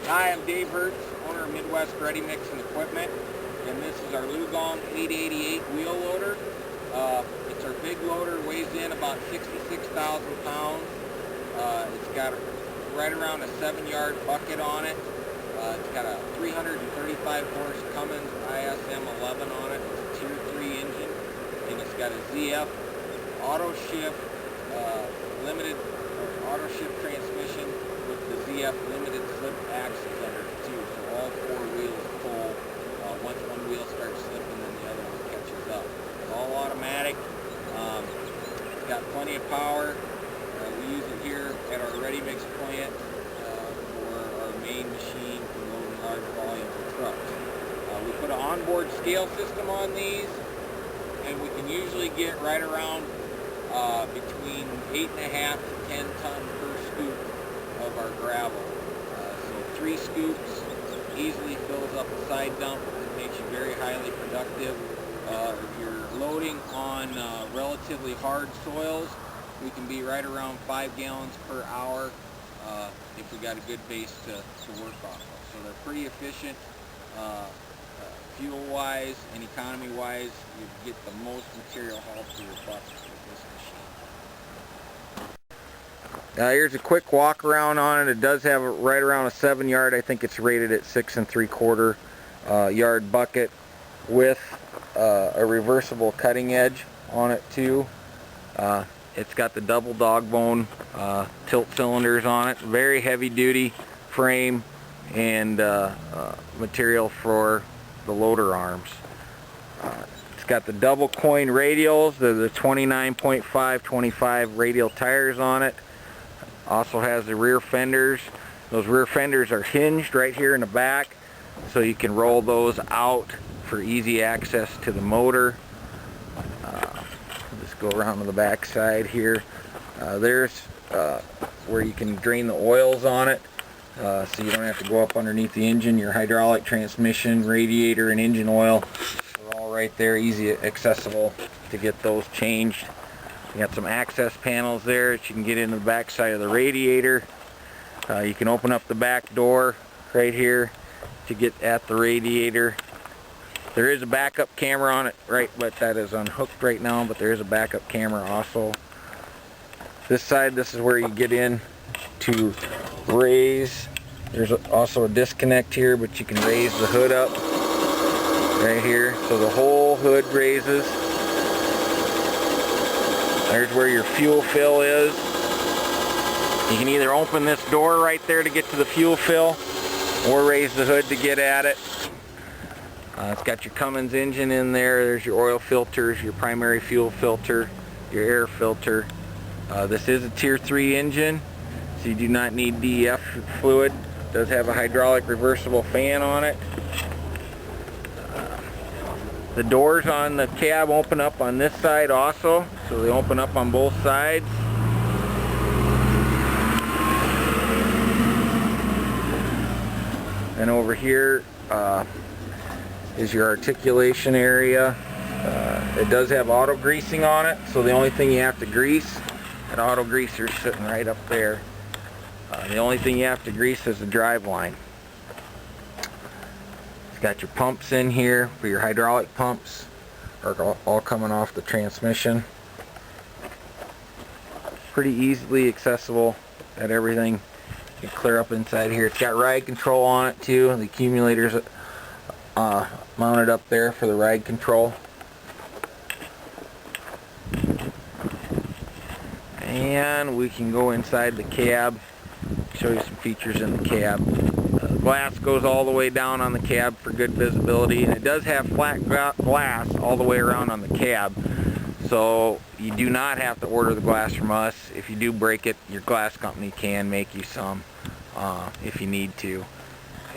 Hi, I'm Dave Hertz, owner of Midwest Ready Mix and Equipment, and this is our LiuGong 888 wheel loader. It's our big loader, weighs in about 66,000 pounds. It's got right around a 7-yard bucket on it. It's got a 335 horse Cummins ISM 11 on it. It's a Tier 3 engine, and it's got a ZF auto shift limited auto shift transmission with the ZF limited slip axles under it too. So all 4 wheels pull. Once one wheel starts slipping, then the other one catches up. It's all automatic. It's got plenty of power. We use it here at our ready mix plant for our main machine for loading large volumes of trucks. We put an onboard scale system on these, and we can usually get right around between 8.5 to 10 ton per scoop of our gravel. So 3 scoops easily fills up a side dump. It makes you very highly productive. If you're loading on relatively hard soils, we can be right around 5 gallons per hour if we got a good base to work off of. So they're pretty efficient. Fuel-wise and economy-wise, you get the most material hauled to your buck with this machine. Now here's a quick walk around on it. It does have right around a 7-yard. I think it's rated at 6 3/4 yard bucket with a reversible cutting edge on it too. It's got the double dog bone tilt cylinders on it. Very heavy duty frame and material for the loader arms. It's got the double coin radials. They're the 29.5/25 radial tires on it. Also has the rear fenders. Those rear fenders are hinged right here in the back, so you can roll those out for easy access to the motor. Just go around to the back side here. There's where you can drain the oils on it. So you don't have to go up underneath the engine. Your hydraulic transmission, radiator, and engine oil are all right there, easy accessible to get those changed. You got some access panels there that you can get into the back side of the radiator. You can open up the back door right here to get at the radiator. There is a backup camera on it, right, but that is unhooked right now, but there is a backup camera also. This side, this is where you get in to raise. There's also a disconnect here, but you can raise the hood up right here, so the whole hood raises. There's where your fuel fill is. You can either open this door right there to get to the fuel fill or raise the hood to get at it. It's got your Cummins engine in there. There's your oil filters, your primary fuel filter, your air filter. This is a Tier 3 engine, so you do not need DEF fluid. It does have a hydraulic reversible fan on it. The doors on the cab open up on this side also, so they open up on both sides. And over here is your articulation area. It does have auto greasing on it, so the only thing you have to grease, that auto greaser is sitting right up there. The only thing you have to grease is the drive line. It's got your pumps in here for your hydraulic pumps, are all coming off the transmission. Pretty easily accessible at everything. You can clear up inside here. It's got ride control on it too. The accumulators mounted up there for the ride control. And we can go inside the cab, show you some features in the cab. Glass goes all the way down on the cab for good visibility, and it does have flat glass all the way around on the cab, so you do not have to order the glass from us. If you do break it, your glass company can make you some if you need to.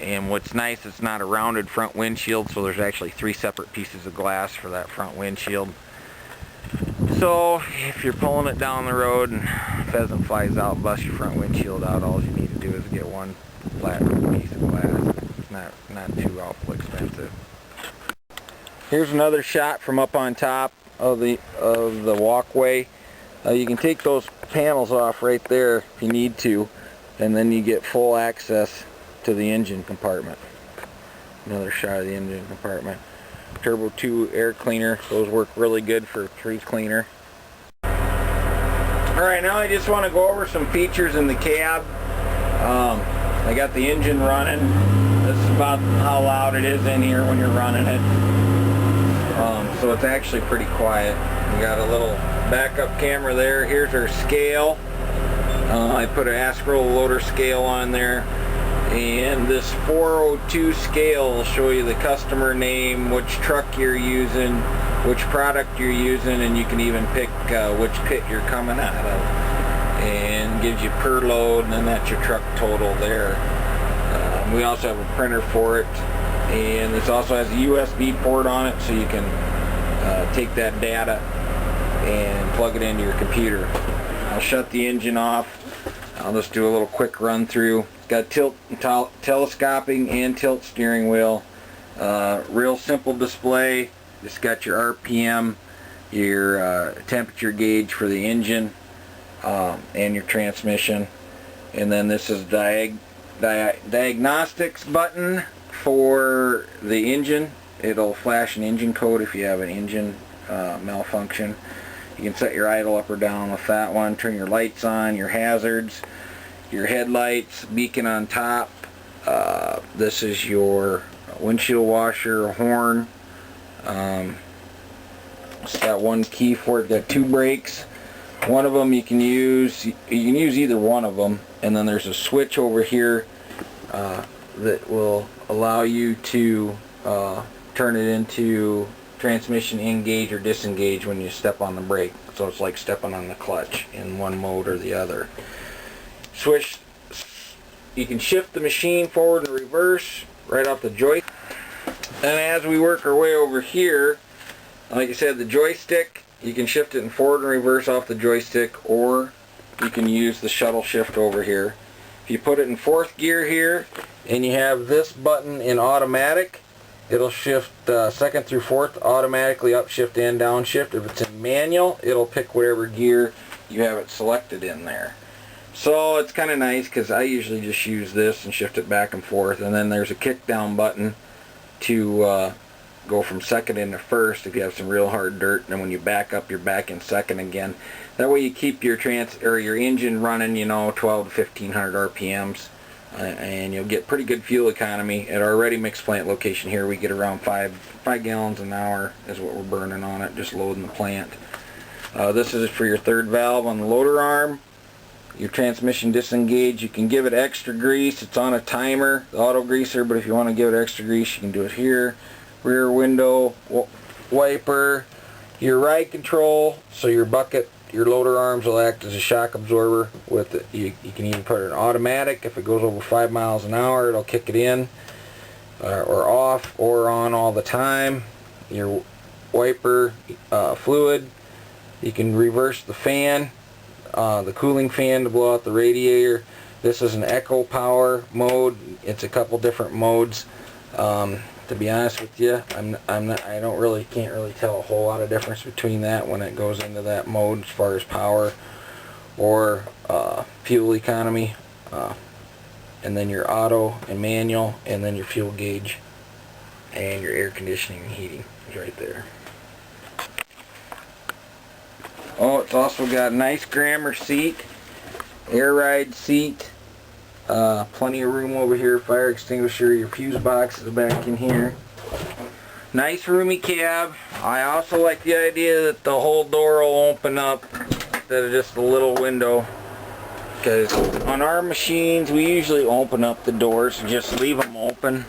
And what's nice, it's not a rounded front windshield, so there's actually 3 separate pieces of glass for that front windshield. So if you're pulling it down the road and a pheasant flies out, bust your front windshield out, all you need to do is get one flat piece of glass. It's not too awful expensive. Here's another shot from up on top of the walkway. You can take those panels off right there if you need to, and then you get full access to the engine compartment. Another shot of the engine compartment. Turbo 2 air cleaner. Those work really good for tree cleaner. Alright, now I just want to go over some features in the cab. I got the engine running. This is about how loud it is in here when you're running it. So it's actually pretty quiet. We got a little backup camera there. Here's our scale. I put an Astro loader scale on there. And this 402 scale will show you the customer name, which truck you're using, which product you're using, and you can even pick which pit you're coming out of. And gives you per load, and then that's your truck total there. We also have a printer for it, and this also has a USB port on it, so you can take that data and plug it into your computer. I'll shut the engine off. I'll just do a little quick run through. It's got tilt, telescoping and tilt steering wheel. Real simple display. It's got your RPM, your temperature gauge for the engine, and your transmission. And then this is diagnostics button for the engine. It'll flash an engine code if you have an engine malfunction. You can set your idle up or down with that one. Turn your lights on, your hazards, your headlights, beacon on top. This is your windshield washer, horn. It's got one key for it. Got two brakes. One of them you can use either one of them, and then there's a switch over here that will allow you to turn it into transmission engage or disengage when you step on the brake. So it's like stepping on the clutch in one mode or the other. Switch, you can shift the machine forward and reverse right off the joystick. And as we work our way over here, like I said, the joystick, you can shift it in forward and reverse off the joystick, or you can use the shuttle shift over here. If you put it in fourth gear here and you have this button in automatic, it'll shift second through fourth automatically, upshift and downshift. If it's in manual, it'll pick whatever gear you have it selected in there. So it's kind of nice because I usually just use this and shift it back and forth. And then there's a kick down button to go from second into first if you have some real hard dirt. And then when you back up, you're back in second again. That way you keep your your engine running, 12 to 1500 RPMs. And you'll get pretty good fuel economy. At our ready mix plant location here, we get around 5 gallons an hour is what we're burning on it, just loading the plant. This is for your third valve on the loader arm. Your transmission disengage, you can give it extra grease. It's on a timer, the auto greaser, but if you want to give it extra grease, you can do it here. Rear window wiper, your ride control, so your bucket, your loader arms will act as a shock absorber with it. You can even put it in automatic. If it goes over 5 miles an hour, it'll kick it in or off or on all the time. Your wiper fluid, you can reverse the fan, the cooling fan to blow out the radiator. This is an echo power mode. It's a couple different modes. To be honest with you, I can't really tell a whole lot of difference between that when it goes into that mode as far as power or fuel economy. And then your auto and manual, and then your fuel gauge and your air conditioning and heating is right there. Oh, it's also got a nice Grammer seat, air ride seat. Plenty of room over here, fire extinguisher, your fuse box is back in here. Nice roomy cab. I also like the idea that the whole door will open up instead of just a little window, because on our machines we usually open up the doors and just leave them open.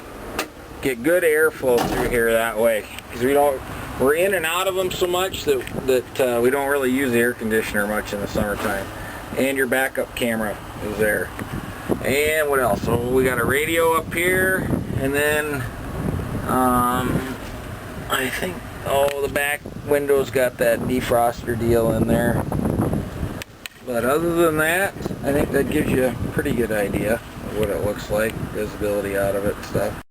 Get good airflow through here that way, because we're in and out of them so much that we don't really use the air conditioner much in the summertime. And your backup camera is there. And what else? So we got a radio up here, and then I think the back window's got that defroster deal in there. But other than that, I think that gives you a pretty good idea of what it looks like, visibility out of it and stuff.